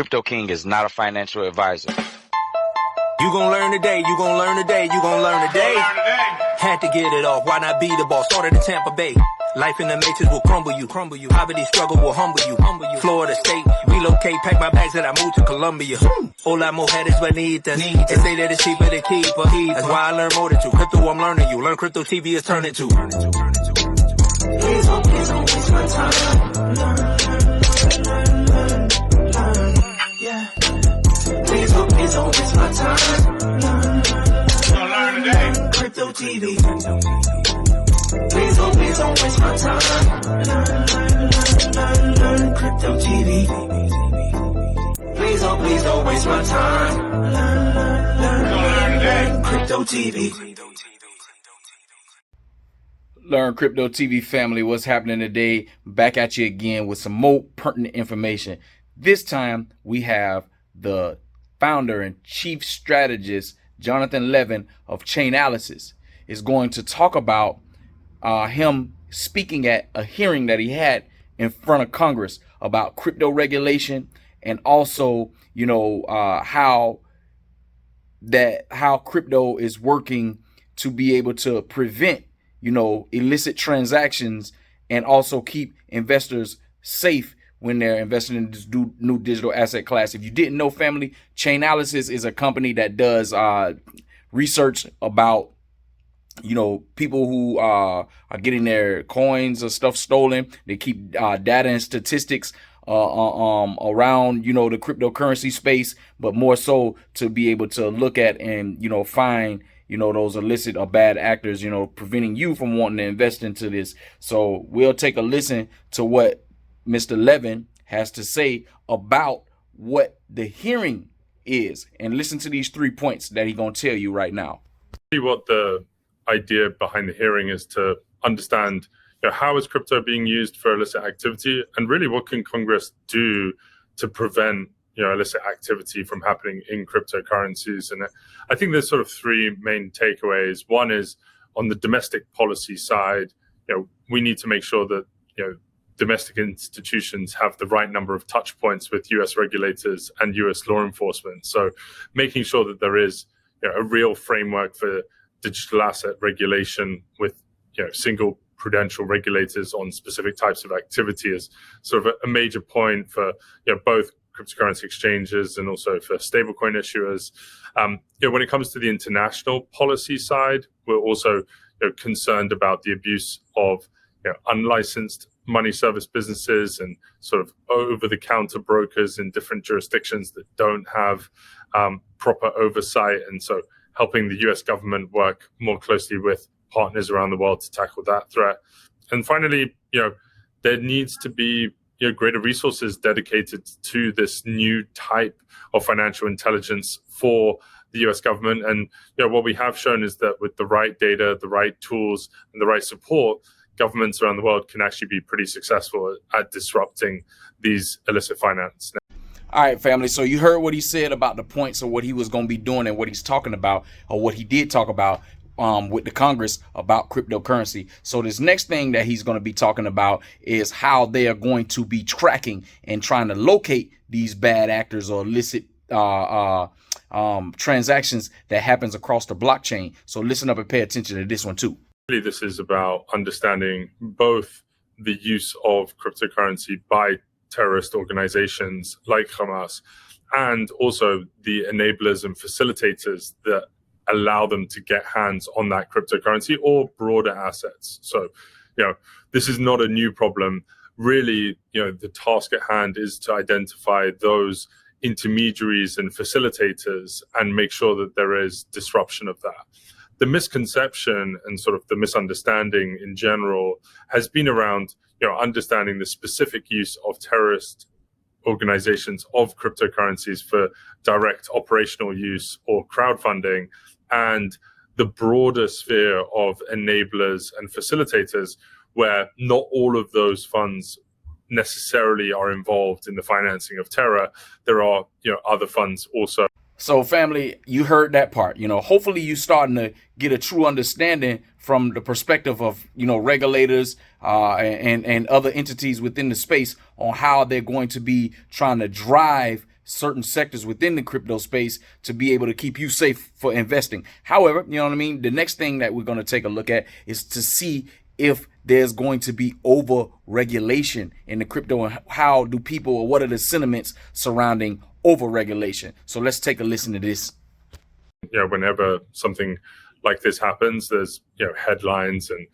Crypto King is not a financial advisor. You gon' learn today, you gon' learn today, you gon' learn today. Had to get it off, why not be the boss? Started in Tampa Bay. Life in the matrix will crumble you. Poverty struggle will humble you. Florida State, relocate, pack my bags and I moved to Colombia. Hola mujeres bonitas, they say that it's cheaper to keep her. That's why I learn more than you. Crypto, I'm learning you. Learn crypto TV is turning to. Please don't waste my time. Learn, yeah. Please don't waste my time. Learn today. Crypto TV. Please don't waste my time. Learn Crypto TV. Please don't waste my time. Learn Crypto TV. Learn Crypto TV family, what's happening today? Back at you again with some more pertinent information. This time we have the founder and chief strategist, Jonathan Levin of Chainalysis, is going to talk about him speaking at a hearing that he had in front of Congress about crypto regulation, and also, how crypto is working to be able to prevent, illicit transactions and also keep investors safe when they're investing in this new digital asset class. If you didn't know, family, Chainalysis is a company that does research about people who are getting their coins or stuff stolen. They keep data and statistics around, the cryptocurrency space, but more so to be able to look at and, find, those illicit or bad actors, preventing you from wanting to invest into this. So we'll take a listen to what Mr. Levin has to say about what the hearing is, and listen to these 3 points that he's going to tell you right now. What the idea behind the hearing is to understand, how is crypto being used for illicit activity, and really what can Congress do to prevent illicit activity from happening in cryptocurrencies. And I think there's sort of 3 main takeaways. One is on the domestic policy side, we need to make sure that domestic institutions have the right number of touch points with US regulators and US law enforcement. So making sure that there is a real framework for digital asset regulation with single prudential regulators on specific types of activity is sort of a major point for both cryptocurrency exchanges and also for stablecoin issuers. When it comes to the international policy side, we're also concerned about the abuse of unlicensed money service businesses and sort of over-the-counter brokers in different jurisdictions that don't have proper oversight, and so helping the US government work more closely with partners around the world to tackle that threat. And finally, there needs to be greater resources dedicated to this new type of financial intelligence for the US government. And what we have shown is that with the right data, the right tools, and the right support, governments around the world can actually be pretty successful at disrupting these illicit finance. All right, family. So you heard what he said about the points of what he was going to be doing and what he's talking about, or what he did talk about with the Congress about cryptocurrency. So this next thing that he's going to be talking about is how they are going to be tracking and trying to locate these bad actors or illicit transactions that happens across the blockchain. So listen up and pay attention to this one too. Really, this is about understanding both the use of cryptocurrency by terrorist organizations like Hamas, and also the enablers and facilitators that allow them to get hands on that cryptocurrency or broader assets. So, this is not a new problem. Really, the task at hand is to identify those intermediaries and facilitators and make sure that there is disruption of that. The misconception and sort of the misunderstanding in general has been around, understanding the specific use of terrorist organizations of cryptocurrencies for direct operational use or crowdfunding, and the broader sphere of enablers and facilitators, where not all of those funds necessarily are involved in the financing of terror. There are, other funds also. So family, you heard that part. Hopefully you starting to get a true understanding from the perspective of, regulators and other entities within the space on how they're going to be trying to drive certain sectors within the crypto space to be able to keep you safe for investing. However, you know what I mean? The next thing that we're going to take a look at is to see if there's going to be over regulation in the crypto, and how do people, or what are the sentiments surrounding over regulation. So let's take a listen to this. Whenever something like this happens, there's headlines and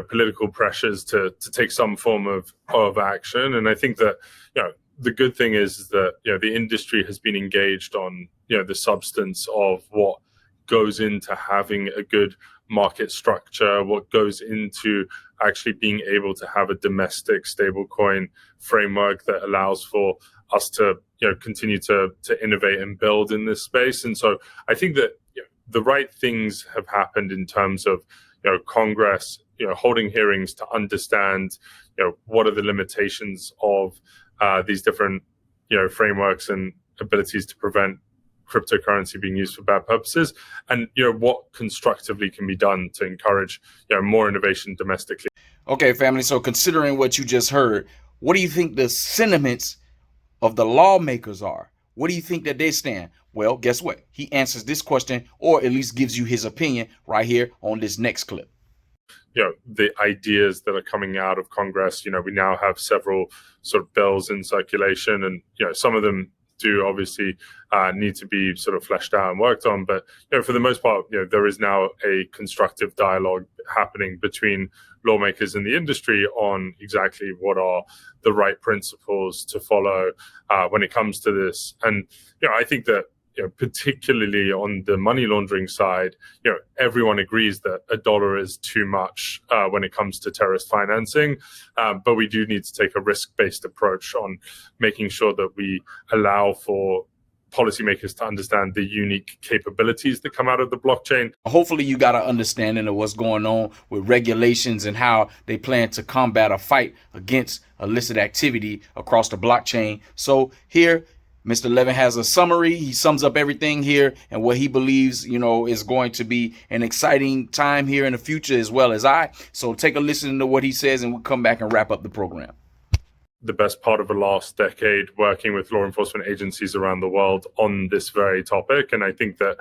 political pressures to take some form of action. And I think that the good thing is that the industry has been engaged on the substance of what goes into having a good market structure, what goes into actually being able to have a domestic stablecoin framework that allows for us to continue to innovate and build in this space. And so I think that the right things have happened in terms of Congress holding hearings to understand what are the limitations of these different frameworks and abilities to prevent cryptocurrency being used for bad purposes, and what constructively can be done to encourage more innovation domestically. Okay, family, so considering what you just heard, what do you think the sentiments of the lawmakers are? What do you think that they stand? Well, guess what? He answers this question, or at least gives you his opinion right here on this next clip. The ideas that are coming out of Congress, we now have several sort of bills in circulation, and some of them do obviously need to be sort of fleshed out and worked on. But for the most part, there is now a constructive dialogue happening between lawmakers in the industry on exactly what are the right principles to follow when it comes to this. And I think that particularly on the money laundering side, everyone agrees that $1 is too much when it comes to terrorist financing. But we do need to take a risk-based approach on making sure that we allow for policymakers to understand the unique capabilities that come out of the blockchain. Hopefully you got an understanding of what's going on with regulations and how they plan to combat or fight against illicit activity across the blockchain. So here, Mr. Levin has a summary. He sums up everything here and what he believes, is going to be an exciting time here in the future, as well as I. So take a listen to what he says, and we'll come back and wrap up the program. The best part of the last decade working with law enforcement agencies around the world on this very topic. And I think that,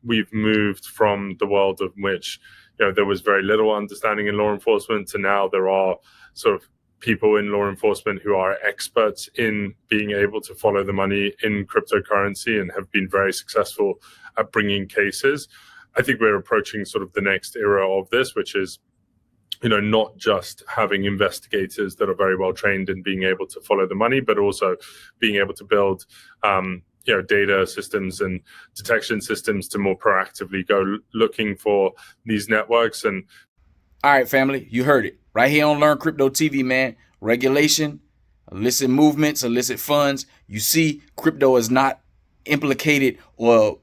we've moved from the world of which, there was very little understanding in law enforcement to now there are sort of people in law enforcement who are experts in being able to follow the money in cryptocurrency and have been very successful at bringing cases. I think we're approaching sort of the next era of this, which is, not just having investigators that are very well trained in being able to follow the money, but also being able to build, data systems and detection systems to more proactively go looking for these networks. And all right, family, you heard it right here on Learn Crypto TV, man. Regulation, illicit movements, illicit funds. You see, crypto is not implicated or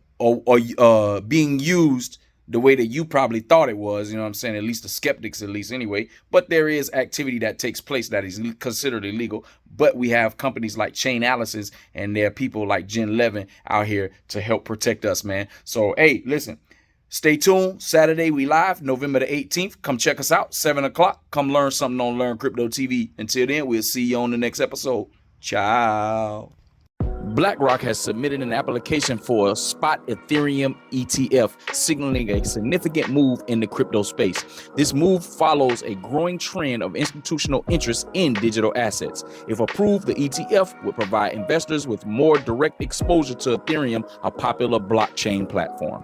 being used the way that you probably thought it was. At least the skeptics, at least anyway. But there is activity that takes place that is considered illegal. But we have companies like Chainalysis, and there are people like Jen Levin out here to help protect us, man. So, hey, listen. Stay tuned. Saturday, we live, November the 18th. Come check us out, 7 o'clock. Come learn something on Learn Crypto TV. Until then, we'll see you on the next episode. Ciao. BlackRock has submitted an application for a spot Ethereum ETF, signaling a significant move in the crypto space. This move follows a growing trend of institutional interest in digital assets. If approved, the ETF would provide investors with more direct exposure to Ethereum, a popular blockchain platform.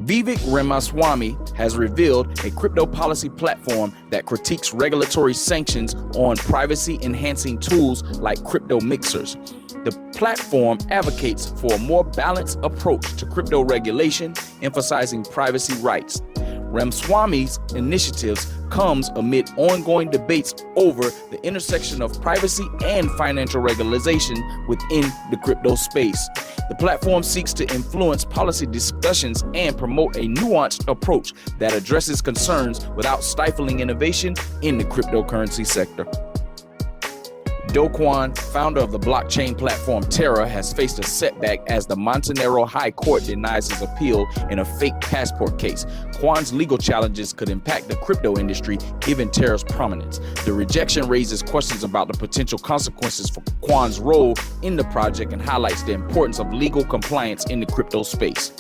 Vivek Ramaswamy has revealed a crypto policy platform that critiques regulatory sanctions on privacy-enhancing tools like crypto mixers. The platform advocates for a more balanced approach to crypto regulation, emphasizing privacy rights. Ramaswamy's initiatives comes amid ongoing debates over the intersection of privacy and financial regulation within the crypto space. The platform seeks to influence policy discussions and promote a nuanced approach that addresses concerns without stifling innovation in the cryptocurrency sector. Do Kwon, founder of the blockchain platform Terra, has faced a setback as the Montenegro High Court denies his appeal in a fake passport case. Kwon's legal challenges could impact the crypto industry given Terra's prominence. The rejection raises questions about the potential consequences for Kwon's role in the project and highlights the importance of legal compliance in the crypto space.